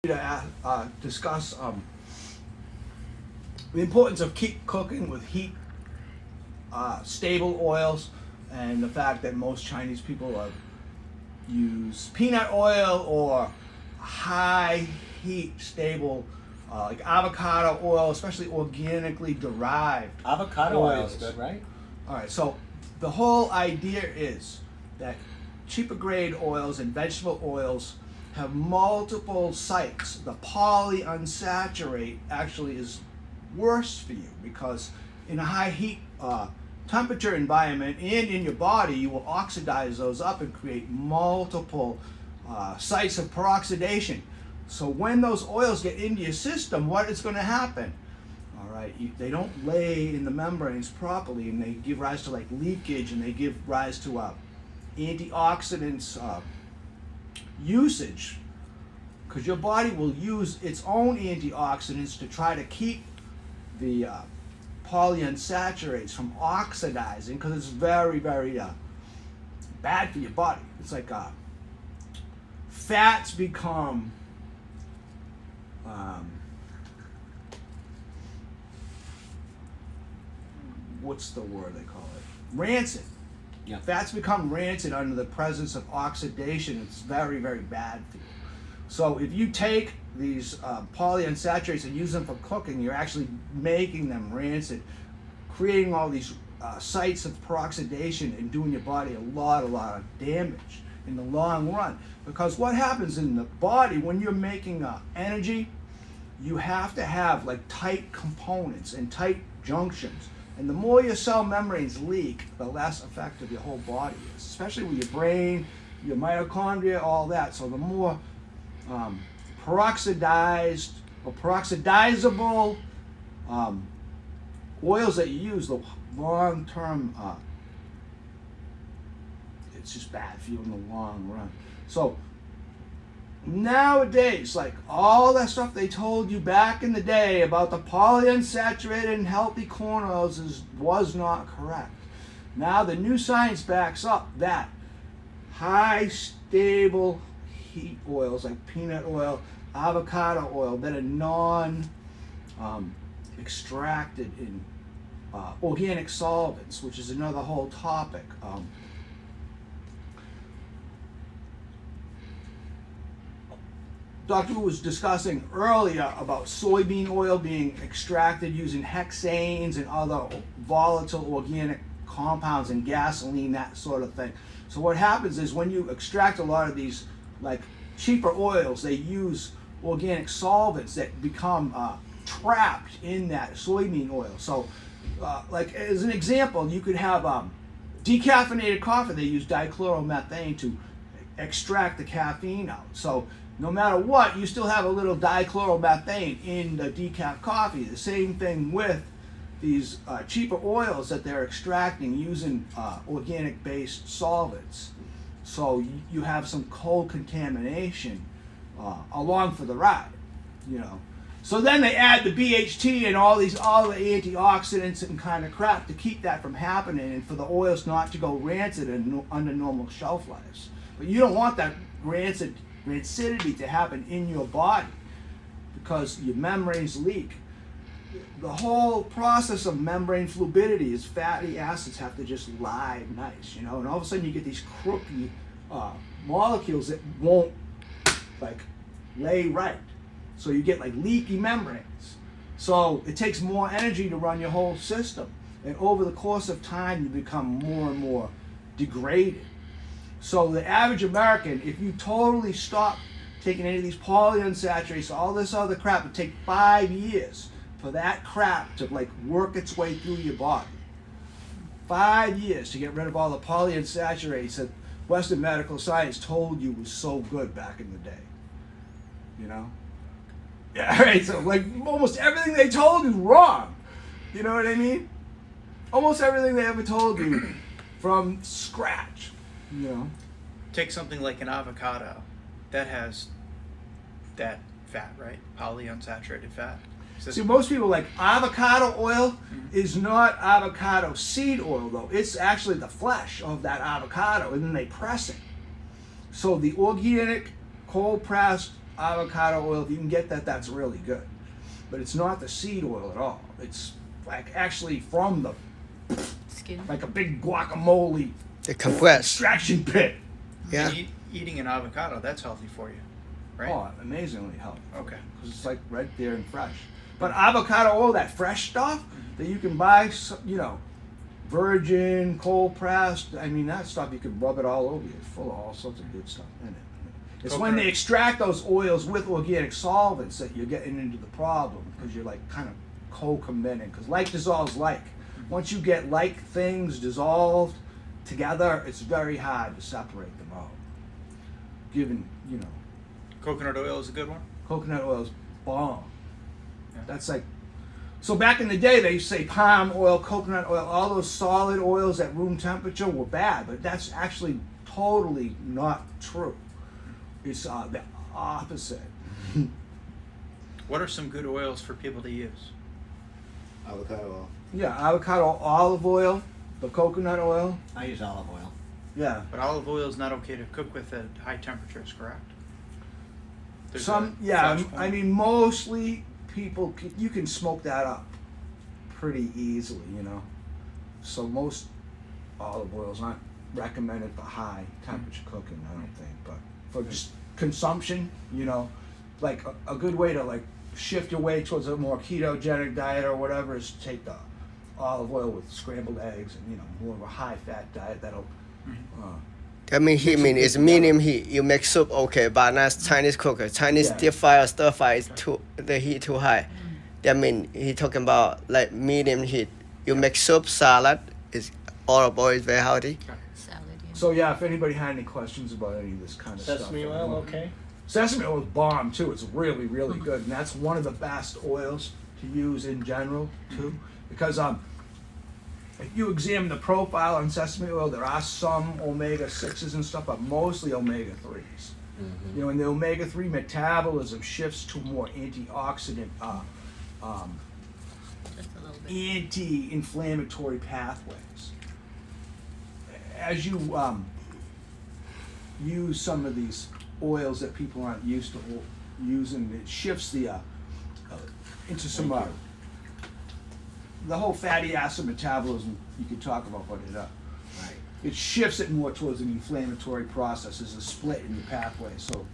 to discuss the importance of keep cooking with heat stable oils, and the fact that most Chinese people use peanut oil or high heat stable like avocado oil, especially organically derived Avocado oil is good, right? All right, so the whole idea is that cheaper grade oils and vegetable oils have multiple sites. The polyunsaturated actually is worse for you because in a high heat temperature environment and in your body, you will oxidize those up and create multiple sites of peroxidation. So when those oils get into your system, what is going to happen? All right, they don't lay in the membranes properly, and they give rise to like leakage, and they give rise to antioxidants usage, because your body will use its own antioxidants to try to keep the polyunsaturates from oxidizing, because it's very, very bad for your body. It's like fats become what's the word they call it? Rancid. Yeah. Fats become rancid under the presence of oxidation. It's very, very bad for you. So if you take these polyunsaturates and use them for cooking, you're actually making them rancid, creating all these sites of peroxidation and doing your body a lot of damage in the long run. Because what happens in the body when you're making energy, you have to have like tight components and tight junctions. And the more your cell membranes leak, the less effective your whole body is, especially with your brain, your mitochondria, all that. So the more peroxidized or peroxidizable oils that you use, the long-term, it's just bad for you in the long run. So nowadays, like all that stuff they told you back in the day about the polyunsaturated and healthy corn oils was not correct. Now the new science backs up that high stable heat oils like peanut oil, avocado oil that are non-extracted in organic solvents, which is another whole topic. Dr. Wu was discussing earlier about soybean oil being extracted using hexanes and other volatile organic compounds in gasoline, that sort of thing. So what happens is when you extract a lot of these like cheaper oils, they use organic solvents that become trapped in that soybean oil. So like as an example, you could have decaffeinated coffee. They use dichloromethane to extract the caffeine out. So no matter what, you still have a little dichloromethane in the decaf coffee. The same thing with these cheaper oils that they're extracting using organic-based solvents. So you have some co-contamination along for the ride, you know. So then they add the BHT and all the antioxidants and kind of crap to keep that from happening and for the oils not to go rancid and under normal shelf lives. But you don't want that rancidity to happen in your body because your membranes leak. The whole process of membrane fluidity is fatty acids have to just lie nice, you know, and all of a sudden you get these crooked molecules that won't like lay right. So you get like leaky membranes. So it takes more energy to run your whole system. And over the course of time, you become more and more degraded. So the average American, if you totally stop taking any of these polyunsaturates, all this other crap, it take 5 years for that crap to like work its way through your body. 5 years to get rid of all the polyunsaturates that Western medical science told you was so good back in the day. You know? Yeah, right, so like almost everything they told you is wrong. You know what I mean? Almost everything they ever told you from scratch. You know? Take something like an avocado that has that fat, right? Polyunsaturated fat. See, most people like avocado oil is not avocado seed oil though. It's actually the flesh of that avocado and then they press it. So the organic cold pressed avocado oil, if you can get that, that's really good. But it's not the seed oil at all. It's like actually from the, Skin. like a big guacamole The compressed. extraction pit. Yeah. Eating an avocado, that's healthy for you, right? Oh, amazingly healthy. Okay. Because it's like right there and fresh. But avocado oil, that fresh stuff that you can buy, you know, virgin, cold pressed, I mean, that stuff, you can rub it all over you. It's full of all sorts of good stuff in it. It's when Coconut. they extract those oils with organic solvents that you're getting into the problem, because you're like kind of co-combining, because like dissolves like. Once you get like things dissolved together, it's very hard to separate them out. Given, you know, Coconut oil is a good one. coconut oil is bomb. Yeah. That's like, so back in the day they used to say palm oil, coconut oil, all those solid oils at room temperature were bad, but that's actually totally not true. It's the opposite. What are some good oils for people to use? Avocado oil. Yeah, avocado, olive oil, the coconut oil. I use olive oil. Yeah. But olive oil is not okay to cook with at high temperatures, correct? There's Some, a yeah, flash point. I mean, mostly people, you can smoke that up pretty easily, you know. So most olive oils aren't recommended for high temperature cooking, I don't think, but for just consumption, you know, like a good way to like shift your way towards a more ketogenic diet or whatever is to take the olive oil with scrambled eggs and, you know, more of a high fat diet that'll I mean, he mean it's medium heat. You make soup okay, but not Chinese cooker. Chinese Yeah. deep fry or stir fry is too the heat too high. That mean he talking about like medium heat. You make soup, salad is olive oil is very healthy. Salad, yeah. So yeah, if anybody had any questions about any of this kind of Sesame stuff. oil, okay? Sesame oil is bomb too. It's really, really good, and that's one of the best oils to use in general too. Because if you examine the profile on sesame oil, there are some omega 6s and stuff, but mostly omega 3s. You know, and the omega 3 metabolism shifts to more antioxidant, Just a little bit. anti-inflammatory pathways. As you use some of these oils that people aren't used to using, it shifts the into some the whole fatty acid metabolism. You could talk about what it Right. it shifts it more towards an inflammatory process. There's a split in the pathway. So